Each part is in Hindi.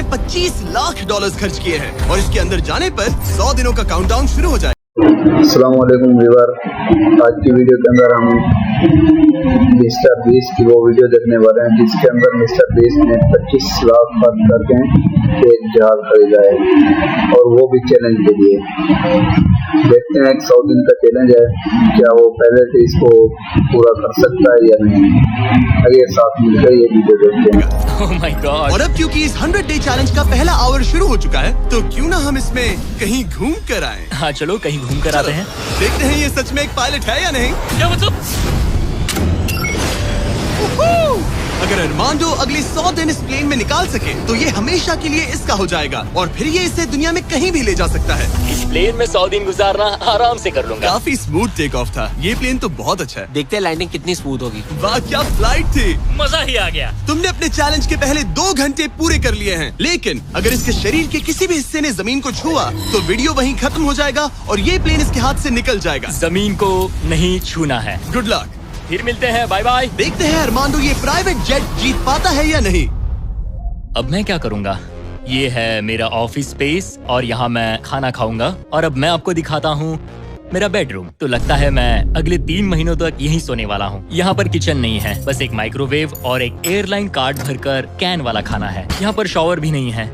में $25 लाख खर्च किए हैं और इसके अंदर जाने पर 100 दिनों का काउंटडाउन शुरू हो जाएगा। अस्सलाम वालेकुम व्यूअर, आज की वीडियो के अंदर हम मिस्टर बीस्ट की वो वीडियो देखने वाले हैं जिसके अंदर मिस्टर बीस्ट ने 25 लाख खर्च करके एक जहाज खरीदा है और वो भी चैलेंज के लिए। देखते हैं 100 दिन का चैलेंज है, क्या वो पहले से इसको पूरा कर सकता है या नहीं। आइए साथ मिलकर ये वीडियो देखते हैं। Oh my God. और अब क्योंकि इस 100 डे चैलेंज का पहला आवर शुरू हो चुका है, तो क्यों ना हम इसमें कहीं घूम कर आए। हाँ चलो कहीं घूम कर आते हैं। देखते हैं ये सच में एक पायलट है या नहीं। क्या मतलब? अगर अरमांडो अगले 100 दिन इस प्लेन में निकाल सके तो ये हमेशा के लिए इसका हो जाएगा और फिर ये इसे दुनिया में कहीं भी ले जा सकता है। इस प्लेन में 100 दिन गुजारना आराम से कर लूंगा। काफी स्मूथ टेक ऑफ था। ये प्लेन तो बहुत अच्छा है। देखते हैं लैंडिंग कितनी स्मूथ होगी। वाह क्या फ्लाइट थी। मजा ही आ गया। तुमने अपने चैलेंज के पहले 2 घंटे पूरे कर लिए हैं, लेकिन अगर इसके शरीर के किसी भी हिस्से ने जमीन को छुआ तो वीडियो वहीं खत्म हो जाएगा और ये प्लेन इसके हाथ से निकल जाएगा। जमीन को नहीं छूना है। Good luck. फिर मिलते हैं, बाय बाय। देखते हैं अरमांडो ये प्राइवेट जेट जीत पाता है या नहीं। अब मैं क्या करूंगा? ये है मेरा ऑफिस स्पेस और यहाँ मैं खाना खाऊंगा और अब मैं आपको दिखाता हूँ मेरा बेडरूम। तो लगता है मैं अगले 3 महीनों तक यहीं सोने वाला हूँ। यहाँ पर किचन नहीं है, बस एक माइक्रोवेव और एक एयरलाइन कार्ड भरकर कैन वाला खाना है। यहाँ पर शॉवर भी नहीं है।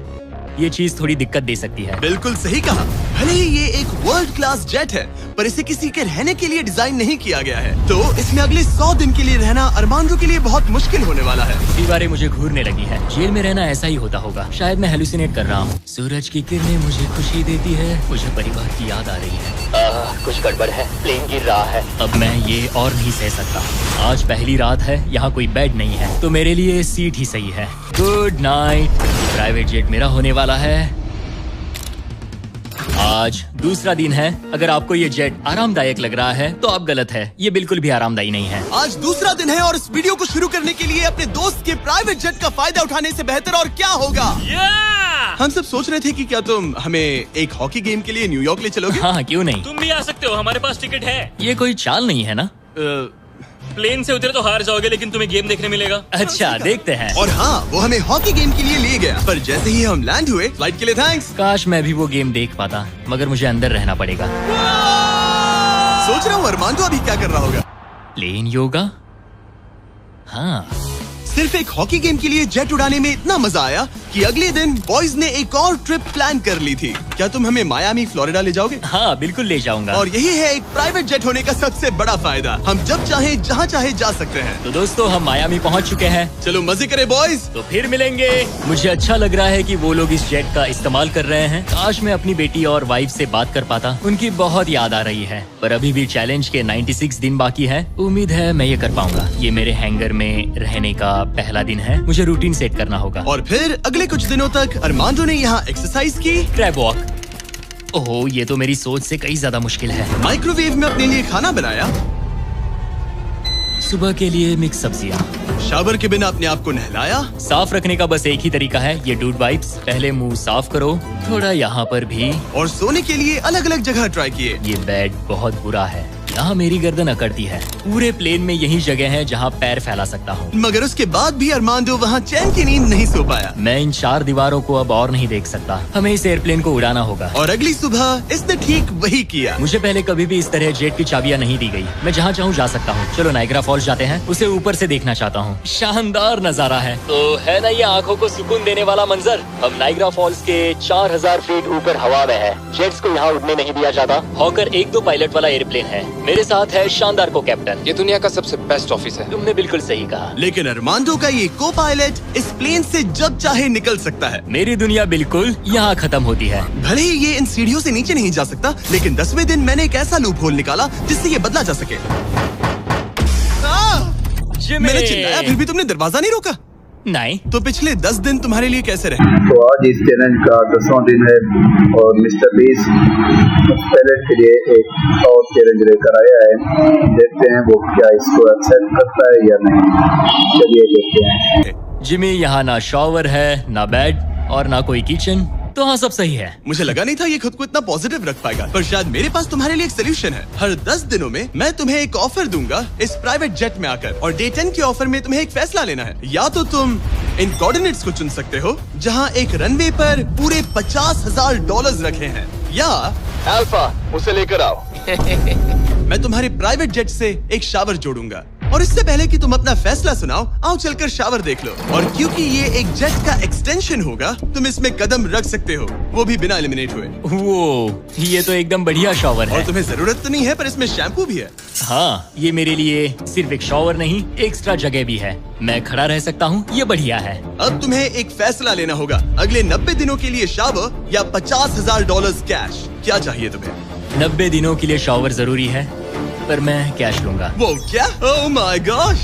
ये चीज थोड़ी दिक्कत दे सकती है। बिल्कुल सही कहा। भले ही ये एक वर्ल्ड क्लास जेट है, पर इसे किसी के रहने के लिए डिजाइन नहीं किया गया है, तो इसमें अगले 100 दिन के लिए रहना अरमांडो के लिए बहुत मुश्किल होने वाला है। दीवारें मुझे घूरने लगी है। जेल में रहना ऐसा ही होता होगा। शायद मैं हेलुसिनेट कर रहा हूँ। सूरज की किरणें मुझे खुशी देती है। मुझे परिवार की याद आ रही है। कुछ गड़बड़ है। प्लेन गिर रहा है। अब मैं ये और नहीं सह सकता। आज पहली रात है, यहाँ कोई बेड नहीं है, तो मेरे लिए सीट ही सही है। Good night. प्राइवेट जेट मेरा होने वाला है। आज दूसरा दिन है। अगर आपको ये जेट आरामदायक लग रहा है तो आप गलत है। ये बिल्कुल भी आरामदायी नहीं है। आज दूसरा दिन है और इस वीडियो को शुरू करने के लिए अपने दोस्त के प्राइवेट जेट का फायदा उठाने से बेहतर और क्या होगा। हम सब सोच रहे थे कि क्या तुम हमें एक हॉकी गेम के लिए न्यूयॉर्क ले चलोगे। हाँ क्यों नहीं। तुम भी आ सकते हो, हमारे पास टिकट है। ये कोई चाल नहीं है ना। प्लेन से उतरे तो हार जाओगे, लेकिन तुम्हें गेम देखने मिलेगा। अच्छा देखते हैं। और हाँ, वो हमें हॉकी गेम के लिए ले गया, पर जैसे ही हम लैंड हुए, फ्लाइट के लिए थैंक्स। काश मैं भी वो गेम देख पाता, मगर मुझे अंदर रहना पड़ेगा। सोच रहा हूँ अरमांडो अभी क्या कर रहा होगा। प्लेन योगा। हाँ सिर्फ एक हॉकी गेम के लिए जेट उड़ाने में इतना मजा आया कि अगले दिन बॉयज ने एक और ट्रिप प्लान कर ली थी। क्या तुम हमें मायामी फ्लोरिडा ले जाओगे? हाँ बिल्कुल ले जाऊंगा। और यही है एक प्राइवेट जेट होने का सबसे बड़ा फायदा। हम जब चाहे जहाँ चाहे जा सकते हैं। तो दोस्तों हम मायामी पहुँच चुके हैं। चलो मजे करें बॉयज। तो फिर मिलेंगे। मुझे अच्छा लग रहा है कि वो लोग इस जेट का इस्तेमाल कर रहे हैं। काश मैं अपनी बेटी और वाइफ से बात कर पाता। उनकी बहुत याद आ रही है, पर अभी भी चैलेंज के 96 दिन बाकी है। उम्मीद है मैं ये कर पाऊंगा। ये मेरे हैंगर में रहने का पहला दिन है। मुझे रूटीन सेट करना होगा। और फिर अगले कुछ दिनों तक अरमांडो ने यहाँ एक्सरसाइज की। Crab walk. ओह ये तो मेरी सोच से कई ज्यादा मुश्किल है। माइक्रोवेव में अपने लिए खाना बनाया। सुबह के लिए मिक्स सब्जियाँ। शावर के बिना अपने आप को नहलाया। साफ रखने का बस एक ही तरीका है, ये डूड वाइप्स। पहले मुंह साफ करो, थोड़ा यहाँ पर भी। और सोने के लिए अलग अलग जगह ट्राई किए। ये बेड बहुत बुरा है। यहाँ मेरी गर्दन अकड़ती है। पूरे प्लेन में यही जगह है जहाँ पैर फैला सकता हूँ। मगर उसके बाद भी अरमांडो वहाँ चैन की नींद नहीं सो पाया। मैं इन 4 दीवारों को अब और नहीं देख सकता। हमें इस एयरप्लेन को उड़ाना होगा। और अगली सुबह इसने ठीक वही किया। मुझे पहले कभी भी इस तरह जेट की चाबियां नहीं दी गई। मैं जहाँ चाहूँ जा सकता हूँ। चलो नाइग्रा फॉल्स जाते हैं, उसे ऊपर से देखना चाहता हूँ। शानदार नजारा है। तो है ना ये आंखों को सुकून देने वाला मंजर। हम नाइग्रा फॉल्स के 4000 फीट ऊपर हवा में है। जेट्स को यहाँ उड़ने नहीं दिया जाता। हॉकर 1-2 पायलट वाला एयरप्लेन है। मेरे साथ है शानदार को कैप्टन। ये दुनिया का सबसे बेस्ट ऑफिस है। तुमने बिल्कुल सही कहा। लेकिन अरमांडो का ये को पायलट इस प्लेन से जब चाहे निकल सकता है। मेरी दुनिया बिल्कुल यहाँ खत्म होती है। भले ही ये इन सीढ़ियों से नीचे नहीं जा सकता, लेकिन 10वें दिन मैंने एक ऐसा लूप होल निकाला जिससे ये बदला जा सके। मैंने चिल्लाया, फिर भी तुमने दरवाजा नहीं रोका। नहीं तो पिछले 10 दिन तुम्हारे लिए कैसे रहे? तो आज इस चैलेंज का 10वां दिन है और मिस्टर बीस्ट पायलट के लिए एक और चैलेंज लेकर आया है। देखते हैं वो क्या इसको एक्सेप्ट करता है या नहीं। चलिए देखते हैं। जिमी, यहाँ ना शॉवर है, ना बेड और ना कोई किचन। तो हाँ, सब सही है। मुझे लगा नहीं था ये खुद को इतना पॉजिटिव रख पाएगा, पर शायद मेरे पास तुम्हारे लिए एक सोल्यूशन है। हर 10 दिनों में मैं तुम्हें एक ऑफर दूंगा इस प्राइवेट जेट में आकर, और डे 10 के ऑफर में तुम्हें एक फैसला लेना है। या तो तुम इन कोऑर्डिनेट्स को चुन सकते हो जहाँ एक रनवे पर पूरे $50,000 रखे हैं, या अल्फा उसे लेकर आओ। मैं तुम्हारे प्राइवेट जेट से एक शावर जोड़ूंगा, और इससे पहले कि तुम अपना फैसला सुनाओ, आओ चलकर शावर देख लो। और क्योंकि ये एक जेट का एक्सटेंशन होगा, तुम इसमें कदम रख सकते हो, वो भी बिना एलिमिनेट हुए। वो ये तो एकदम बढ़िया शावर है। और तुम्हें जरूरत तो नहीं है, पर इसमें शैम्पू भी है। हाँ, ये मेरे लिए सिर्फ एक शावर नहीं, एक्स्ट्रा जगह भी है। मैं खड़ा रह सकता हूँ, ये बढ़िया है। अब तुम्हें एक फैसला लेना होगा, अगले 90 दिनों के लिए शावर या $50,000 कैश। क्या चाहिए तुम्हें? 90 दिनों के लिए शावर जरूरी है, पर मैं कैश लूंगा। वो क्या? ओह माय गॉश!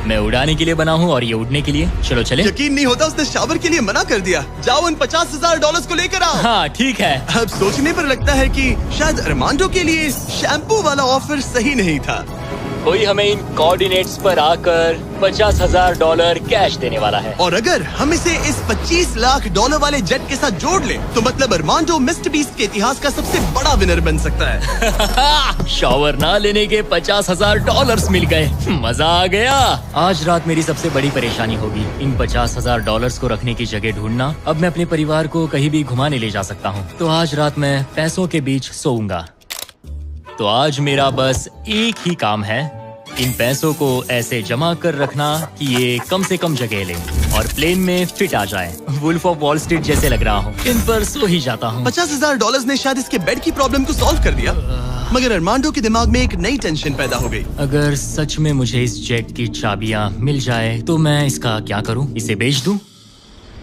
मैं उड़ाने के लिए बना हूँ और ये उड़ने के लिए। चलो चले। यकीन नहीं होता, उसने शावर के लिए मना कर दिया। जाओ उन $50,000 को लेकर आओ। हाँ ठीक है। अब सोचने पर लगता है कि शायद अरमांडो के लिए शैम्पू वाला ऑफर सही नहीं था। कोई हमें इन कोऑर्डिनेट्स पर आकर $50,000 कैश देने वाला है। और अगर हम इसे इस $25 लाख वाले जेट के साथ जोड़ लें, तो मतलब अरमांडो मिस्टर बीस्ट के इतिहास का सबसे बड़ा विनर बन सकता है। शावर ना लेने के $50,000 मिल गए, मजा आ गया। आज रात मेरी सबसे बड़ी परेशानी होगी इन $50,000 को रखने की जगह ढूंढना। अब मैं अपने परिवार को कहीं भी घुमाने ले जा सकता हूँ, तो आज रात मैं पैसों के बीच सोऊंगा। तो आज मेरा बस एक ही काम है, इन पैसों को ऐसे जमा कर रखना कि ये कम से कम जगह लें और प्लेन में फिट आ जाए। वुल्फ ऑफ वॉल स्ट्रीट जैसे लग रहा हूँ। इन पर सो ही जाता हूँ। $50,000 ने शायद इसके बेड की प्रॉब्लम को सॉल्व कर दिया, मगर अरमांडो के दिमाग में एक नई टेंशन पैदा हो गई। अगर सच में मुझे इस जेट की चाबियाँ मिल जाए तो मैं इसका क्या करूँ? इसे बेच दूँ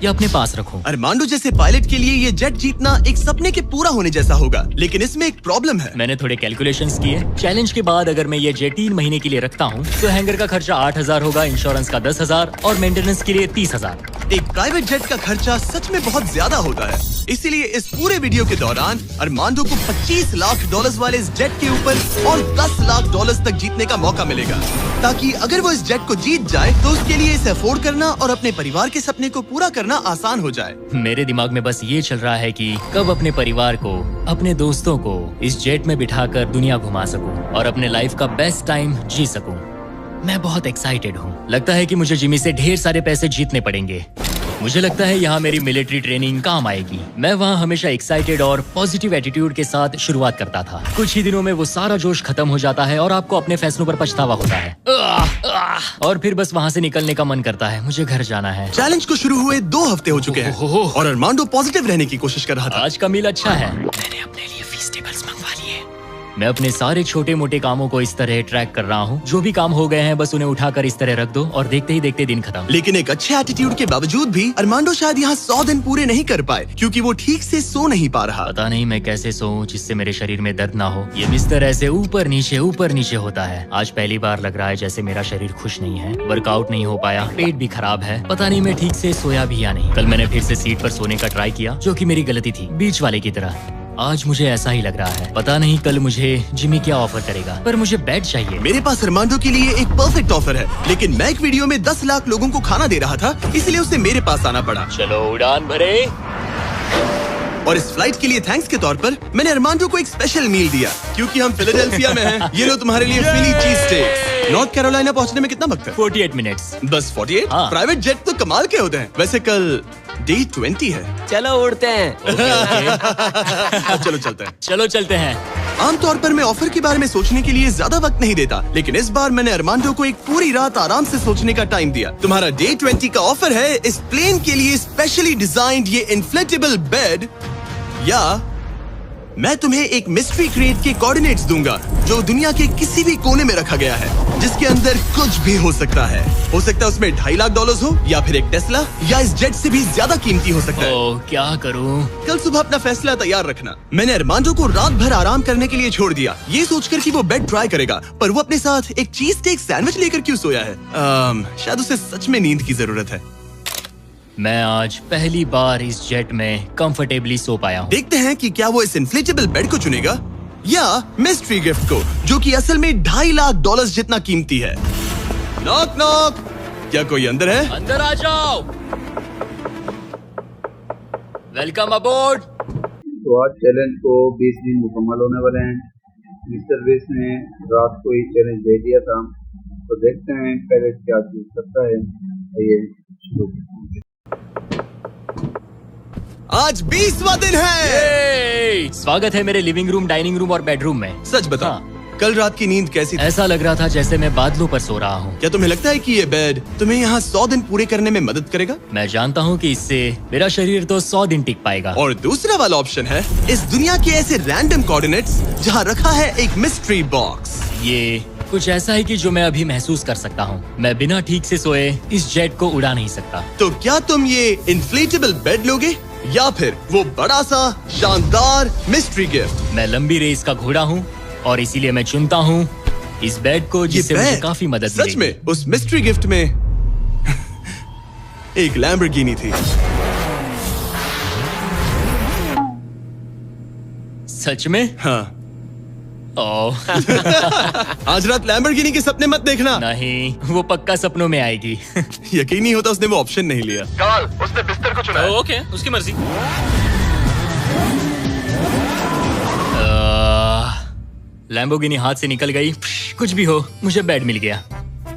या अपने पास रखूं? अरमांडो जैसे पायलट के लिए ये जेट जीतना एक सपने के पूरा होने जैसा होगा, लेकिन इसमें एक प्रॉब्लम है। मैंने थोड़े कैलकुलेशंस किए। चैलेंज के बाद अगर मैं ये जेट 3 महीने के लिए रखता हूँ तो हैंगर का खर्चा 8,000 होगा, इंश्योरेंस का 10,000 और मेंटेनेंस के लिए 30,000। एक प्राइवेट जेट का खर्चा सच में बहुत ज्यादा होता है, इसीलिए इस पूरे वीडियो के दौरान अरमांडो को $25 लाख वाले इस जेट के ऊपर और $10 लाख तक जीतने का मौका मिलेगा, ताकि अगर वो इस जेट को जीत जाए तो उसके लिए इसे अफोर्ड करना और अपने परिवार के सपने को पूरा करना आसान हो जाए। मेरे दिमाग में बस ये चल रहा है कि कब अपने परिवार को, अपने दोस्तों को इस जेट में बिठाकर दुनिया घुमा सकूं और अपने लाइफ का बेस्ट टाइम जी सकूं। मैं बहुत एक्साइटेड हूँ। लगता है कि मुझे जिमी से ढेर सारे पैसे जीतने पड़ेंगे। मुझे लगता है यहाँ मेरी मिलिट्री ट्रेनिंग काम आएगी। मैं वहाँ हमेशा एक्साइटेड और पॉजिटिव एटीट्यूड के साथ शुरुआत करता था। कुछ ही दिनों में वो सारा जोश खत्म हो जाता है और आपको अपने फैसलों पर पछतावा होता है, और फिर बस वहाँ से निकलने का मन करता है। मुझे घर जाना है। चैलेंज को शुरू हुए 2 हफ्ते हो चुके हैं और अरमांडो पॉजिटिव रहने की कोशिश कर रहा था। आज का मील अच्छा है। मैंने अपने लिए फेस्टिवल्स मंगवा लिए। मैं अपने सारे छोटे मोटे कामों को इस तरह ट्रैक कर रहा हूँ। जो भी काम हो गए हैं बस उन्हें उठाकर इस तरह रख दो और देखते ही देखते दिन खत्म। लेकिन एक अच्छे एटीट्यूड के बावजूद भी अरमांडो शायद यहाँ 100 दिन पूरे नहीं कर पाए, क्योंकि वो ठीक से सो नहीं पा रहा। पता नहीं मैं कैसे सोऊं जिससे मेरे शरीर में दर्द ना हो। ये बिस्तर ऐसे ऊपर नीचे होता है। आज पहली बार लग रहा है जैसे मेरा शरीर खुश नहीं है। वर्कआउट नहीं हो पाया, पेट भी खराब है। पता नहीं मैं ठीक से सोया भी या नहीं। कल मैंने फिर से सीट पर सोने का ट्राई किया, जो कि मेरी गलती थी, बीच वाले की तरह। आज मुझे ऐसा ही लग रहा है। पता नहीं कल मुझे जिमी क्या ऑफर करेगा, पर मुझे बेड चाहिए। मेरे पास अरमांडो के लिए एक परफेक्ट ऑफर है, लेकिन मैं एक वीडियो में 10 लाख लोगों को खाना दे रहा था, इसलिए उसे मेरे पास आना पड़ा। चलो उड़ान भरे। और इस फ्लाइट के लिए थैंक्स के तौर पर मैंने अरमांडो को एक स्पेशल मील दिया, क्योंकि हम फिलाडेल्फिया में हैं। ये लो तुम्हारे लिए फिली चीज स्टेक्स। नॉर्थ कैरोलिना पहुंचने में कितना वक्त है? 48 मिनट्स। बस 48? हाँ। प्राइवेट जेट तो कमाल के होते हैं। वैसे कल डे 20 है। चलो उड़ते हैं। चलो चलते हैं। चलो चलते हैं। आमतौर पर मैं ऑफर के बारे में सोचने के लिए ज्यादा वक्त नहीं देता, लेकिन इस बार मैंने अरमांडो को एक पूरी रात आराम से सोचने का टाइम दिया। तुम्हारा डे 20 का ऑफर है इस प्लेन के लिए स्पेशली डिजाइन्ड ये इन्फ्लेटेबल बेड, या मैं तुम्हें एक मिस्ट्री क्रेट के कोऑर्डिनेट्स दूंगा जो दुनिया के किसी भी कोने में रखा गया है, जिसके अंदर कुछ भी हो सकता है। हो सकता है उसमें $2.5 लाख हो, या फिर एक टेस्ला, या इस जेट से भी ज्यादा कीमती हो सकता है। ओह, क्या करूं? कल सुबह अपना फैसला तैयार रखना। मैंने अरमांडो को रात भर आराम करने के लिए छोड़ दिया, ये सोचकर कि वो बेड ट्राई करेगा, पर वो अपने साथ एक चीज स्टेक सैंडविच लेकर क्यों सोया है? शायद उसे सच में नींद की जरूरत है। मैं आज पहली बार इस जेट में कंफर्टेबली सो पाया हूँ। देखते हैं कि क्या वो इस इन्फ्लेटेबल बेड को चुनेगा या मिस्ट्री गिफ्ट को, जो कि असल में $2.5 लाख जितना कीमती है। नॉक नॉक, क्या कोई अंदर है? अंदर आ जाओ। Welcome aboard. तो आज चैलेंज को 20 दिन मुकम्मल होने वाले हैं। मिस्टर बेस ने रात को ही चैलेंज दे दिया था, तो देखते हैं पहले क्या चीज करता है। ये शुरू। आज 20वां दिन है। स्वागत है मेरे लिविंग रूम, डाइनिंग रूम और बेडरूम में। सच बताओ, कल रात की नींद कैसी थी? ऐसा लग रहा था जैसे मैं बादलों पर सो रहा हूँ। क्या तुम्हें लगता है कि ये बेड तुम्हें यहाँ 100 दिन पूरे करने में मदद करेगा? मैं जानता हूँ कि इससे मेरा शरीर तो 100 दिन टिक पाएगा। और दूसरा वाला ऑप्शन है इस दुनिया के ऐसे रैंडम कोऑर्डिनेट्स जहाँ रखा है एक मिस्ट्री बॉक्स। ये कुछ ऐसा है कि जो मैं अभी महसूस कर सकता हूँ। मैं बिना ठीक से सोए इस जेट को उड़ा नहीं सकता। तो क्या तुम ये इन्फ्लेटेबल बेड लोगे या फिर वो बड़ा सा शानदार मिस्ट्री गिफ्ट? मैं लंबी रेस का घोड़ा हूँ और इसीलिए मैं चुनता हूँ इस बेड को, जिससे मुझे काफी मदद सच मिलेगी। में उस मिस्ट्री गिफ्ट में एक लैम्बोर्गिनी थी। सच में? हाँ। ओह आज रात लैम्बोर्गिनी के सपने मत देखना। नहीं, वो पक्का सपनों में आएगी। यकीन नहीं होता उसने वो ऑप्शन नहीं लिया। कमाल, उसने बिस्तर को चुना है। ओके, उसकी मर्जी। लैम्बोर्गिनी हाथ से निकल गई। कुछ भी हो, मुझे बेड मिल गया।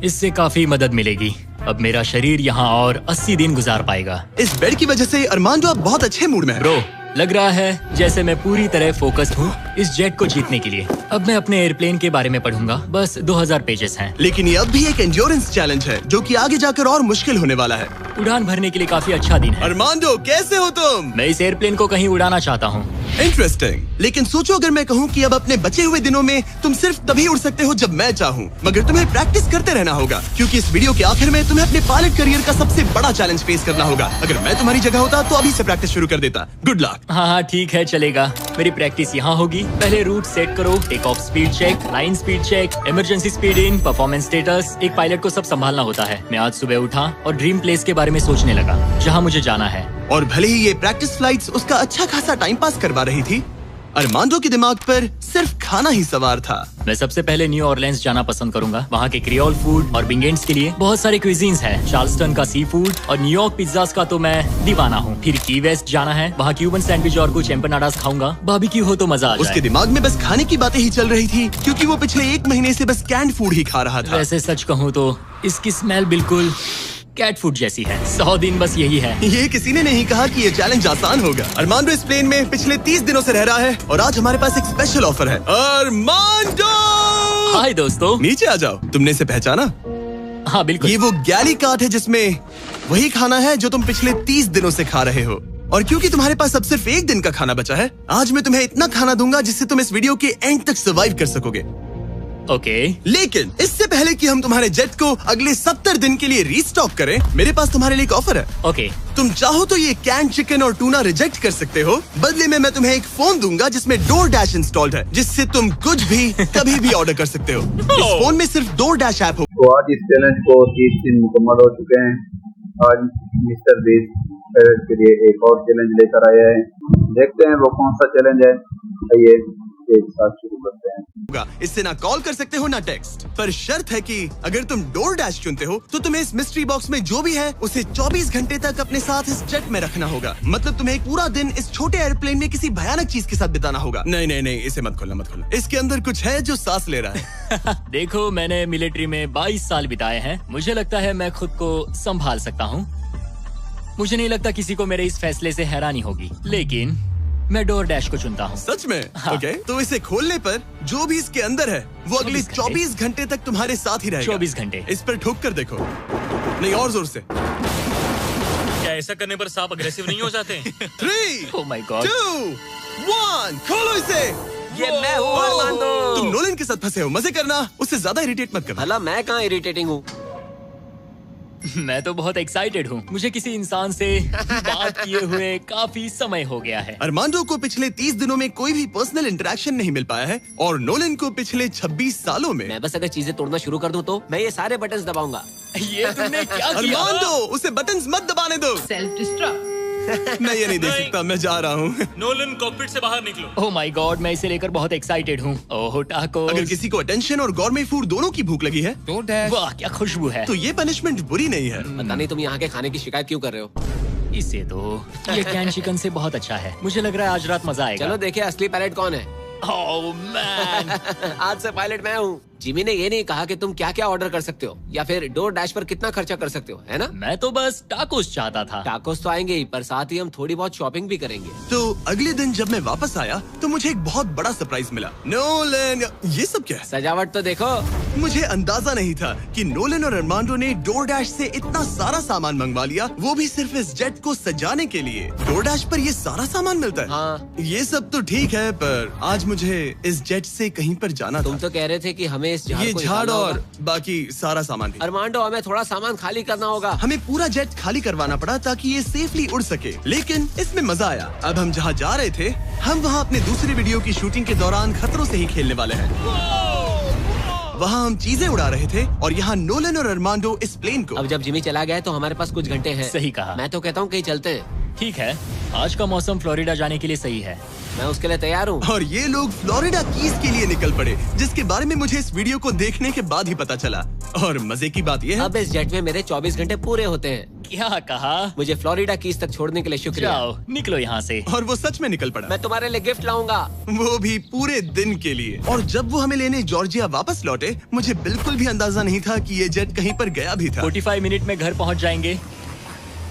इससे काफी मदद मिलेगी। अब मेरा शरीर यहाँ और 80 दिन गुजार पाएगा। इस बेड की वजह से अरमांडो अब बहुत अच्छे मूड में है। ब्रो, लग रहा है जैसे मैं पूरी तरह फोकस्ड हूँ इस जेट को जीतने के लिए। अब मैं अपने एयरप्लेन के बारे में पढ़ूंगा। बस 2000 पेजेस हैं। लेकिन ये अब भी एक एंड्योरेंस चैलेंज है जो कि आगे जाकर और मुश्किल होने वाला है। उड़ान भरने के लिए काफी अच्छा दिन है। अरमांडो, कैसे हो तुम? मैं इस एयरप्लेन को कहीं उड़ाना चाहता हूँ। इंटरेस्टिंग। लेकिन सोचो अगर मैं कहूँ कि अब अपने बचे हुए दिनों में तुम सिर्फ तभी उड़ सकते हो जब मैं चाहूँ, मगर तुम्हें प्रैक्टिस करते रहना होगा क्योंकि इस वीडियो के आखिर में तुम्हें अपने पायलट करियर का सबसे बड़ा चैलेंज फेस करना होगा। अगर मैं तुम्हारी जगह होता तो अभी से प्रैक्टिस शुरू कर देता। Good luck. हाँ, ठीक है, चलेगा। मेरी प्रैक्टिस यहाँ होगी। पहले रूट सेट करो, take off speed check, line speed check, emergency speed in, performance status. एक पायलट को सब संभालना होता है। मैं आज सुबह उठा और ड्रीम प्लेस के बारे में सोचने लगा जहाँ मुझे जाना है। और भले ही ये प्रैक्टिस फ्लाइट्स उसका अच्छा खासा टाइम पास करवा रही थी, अरमांडो के दिमाग पर सिर्फ खाना ही सवार था। मैं सबसे पहले न्यू ऑरलेंस जाना पसंद करूंगा। वहाँ के क्रियोल फूड और बिंगेंट्स के लिए बहुत सारे क्विजीन्स हैं। चार्ल्सटन का सी फूड और न्यूयॉर्क पिज्जास का तो मैं दीवाना हूँ। फिर की वेस्ट जाना है, वहाँ क्यूबन सैंडविच और कुछ एम्पनाडास खाऊंगा। बारबेक्यू हो तो मजा आ जाए। उसके दिमाग में बस खाने की बातें ही चल रही थी क्योंकि वो पिछले 1 महीने से बस कैंड फूड ही खा रहा था। वैसे सच कहूँ तो इसकी स्मेल बिल्कुल कैट फूड जैसी है। 100 दिन बस यही है। ये किसी ने नहीं कहा कि ये चैलेंज आसान होगा। अरमांडो इस प्लेन में पिछले 30 दिनों से रह रहा है और आज हमारे पास एक स्पेशल ऑफर है। अरमांडो! हाय दोस्तों। नीचे आ जाओ। तुमने इसे पहचाना? हाँ बिल्कुल। ये वो गैली कार्ट है जिसमें वही खाना है जो तुम पिछले 30 दिनों से खा रहे हो। और क्योंकि तुम्हारे पास अब सिर्फ 1 दिन का खाना बचा है, आज मैं तुम्हें इतना खाना दूंगा जिससे तुम इस वीडियो के एंड तक सर्वाइव कर सकोगे। ओके। लेकिन इससे पहले कि हम तुम्हारे जेट को अगले 70 दिन के लिए रीस्टॉक करें, मेरे पास तुम्हारे लिए एक ऑफर है। ओके। तुम चाहो तो ये कैन चिकन और टूना रिजेक्ट कर सकते हो। बदले में मैं तुम्हें एक फोन दूंगा जिसमें DoorDash इंस्टॉल्ड है, जिससे तुम कुछ भी कभी भी ऑर्डर कर सकते हो। इस फोन में सिर्फ DoorDash ऐप हो। तो आज इस चैलेंज को 30 दिन मुकम्मल हो चुके हैं। आज मिस्टर बेस पेरेंट्स के लिए एक और चैलेंज लेकर आया है। देखते हैं वो कौन सा चैलेंज है। आइए एक साथ शुरू करते हैं। इससे ना कॉल कर सकते हो ना टेक्स्ट, पर शर्त है कि अगर तुम DoorDash चुनते हो तो तुम्हें इस मिस्ट्री बॉक्स में जो भी है उसे 24 घंटे तक अपने साथ इस जेट में रखना होगा। मतलब तुम्हें एक पूरा दिन इस छोटे एयरप्लेन में किसी भयानक चीज के साथ बिताना होगा। नहीं नहीं नहीं, इसे मत खोलना, मत खोलना। इसके अंदर कुछ है जो सांस ले रहा है। देखो, मैंने मिलिट्री में 22 साल बिताए हैं। मुझे लगता है मैं खुद को संभाल सकता हूँ। मुझे नहीं लगता किसी को मेरे इस फैसले से हैरानी होगी, लेकिन मैं DoorDash को चुनता हूँ। सच में? हाँ। ओके, तो इसे खोलने पर जो भी इसके अंदर है वो अगले 24 घंटे तक तुम्हारे साथ ही रहेगा। 24 घंटे। इस पर ठोक कर देखो। नहीं, और जोर से। क्या ऐसा करने पर सांप अग्रेसिव नहीं हो जाते? 3, ओह माय गॉड। 2, 1, खोलो इसे। ये मैं हूँ अरमांडो। तुम नोलन के साथ फंसे हो। मजे करना, उससे ज्यादा इरिटेट मत करना। भला मैं कहाँ इरिटेटिंग हूँ? मैं तो बहुत एक्साइटेड हूँ। मुझे किसी इंसान से बात किए हुए काफी समय हो गया है। अरमांडो को पिछले 30 दिनों में कोई भी पर्सनल इंटरेक्शन नहीं मिल पाया है और नोलन को पिछले 26 सालों में। मैं बस अगर चीजें तोड़ना शुरू कर दूं तो मैं ये सारे बटन्स दबाऊंगा। ये तुमने क्या किया? अरमांडो, उसे बटन्स मत दबाने दो। Self destruct. मैं ये नहीं देख सकता, मैं जा रहा हूँ। नोलन, कॉकपिट से बाहर निकलो। ओह माय गॉड, मैं इसे लेकर बहुत एक्साइटेड हूँ। ओह टाको। अगर किसी को अटेंशन और गॉर्मे फूड दोनों की भूख लगी है वाह, क्या खुशबू है। तो ये पनिशमेंट बुरी नहीं है। पता नहीं तुम यहाँ के खाने की शिकायत क्यों कर रहे हो? इसे दो। ये कैन चिकन से बहुत अच्छा है। मुझे लग रहा है आज रात मजा आएगा। चलो देखे असली पायलट कौन है। Oh man. आज से पायलट मैं हूँ। जिमी ने ये नहीं कहा कि तुम क्या क्या ऑर्डर कर सकते हो या फिर डोर डैश पर कितना खर्चा कर सकते हो, है ना? मैं तो बस टाकोस चाहता था। टाकोस तो आएंगे ही, पर साथ ही हम थोड़ी बहुत शॉपिंग भी करेंगे। तो अगले दिन जब मैं वापस आया तो मुझे एक बहुत बड़ा सरप्राइज मिला। नोलन, ये सब क्या है? सजावट तो देखो। मुझे अंदाजा नहीं था कि नोलन और अरमांडो ने डोरडैश से इतना सारा सामान मंगवा लिया, वो भी सिर्फ इस जेट को सजाने के लिए। डोरडैश पर ये सारा सामान मिलता है। हाँ। ये सब तो ठीक है, पर आज मुझे इस जेट से कहीं पर जाना तुम था। तो कह रहे थे कि हमें इस झाड़ ये को झाड़ निकालना और होगा। बाकी सारा सामान भी। अरमांडो, हमें थोड़ा सामान खाली करना होगा। हमें पूरा जेट खाली करवाना पड़ा ताकि ये सेफली उड़ सके, लेकिन इसमें मजा आया। अब हम जहाँ जा रहे थे, हम वहाँ अपने दूसरे वीडियो की शूटिंग के दौरान खतरों से ही खेलने वाले हैं। वहाँ हम चीजें उड़ा रहे थे और यहाँ नोलन और अरमांडो इस प्लेन को। अब जब जिमी चला गया है तो हमारे पास कुछ घंटे हैं। सही कहा। मैं तो कहता हूँ कहीं चलते हैं। ठीक है, आज का मौसम फ्लोरिडा जाने के लिए सही है। मैं उसके लिए तैयार हूँ। और ये लोग फ्लोरिडा कीज के लिए निकल पड़े, जिसके बारे में मुझे इस वीडियो को देखने के बाद ही पता चला। और मजे की बात ये है, अब इस जेट में मेरे 24 घंटे पूरे होते हैं। क्या कहा? मुझे फ्लोरिडा कीज तक छोड़ने के लिए शुक्रिया। जाओ, निकलो यहाँ से। और वो सच में निकल पड़ा, मैं तुम्हारे लिए गिफ्ट लाऊंगा। वो भी पूरे दिन के लिए। और जब वो हमें लेने जॉर्जिया वापस लौटे, मुझे बिल्कुल भी अंदाजा नहीं था कि ये जेट कहीं पर गया भी था। 45 मिनट में घर पहुँच जाएंगे।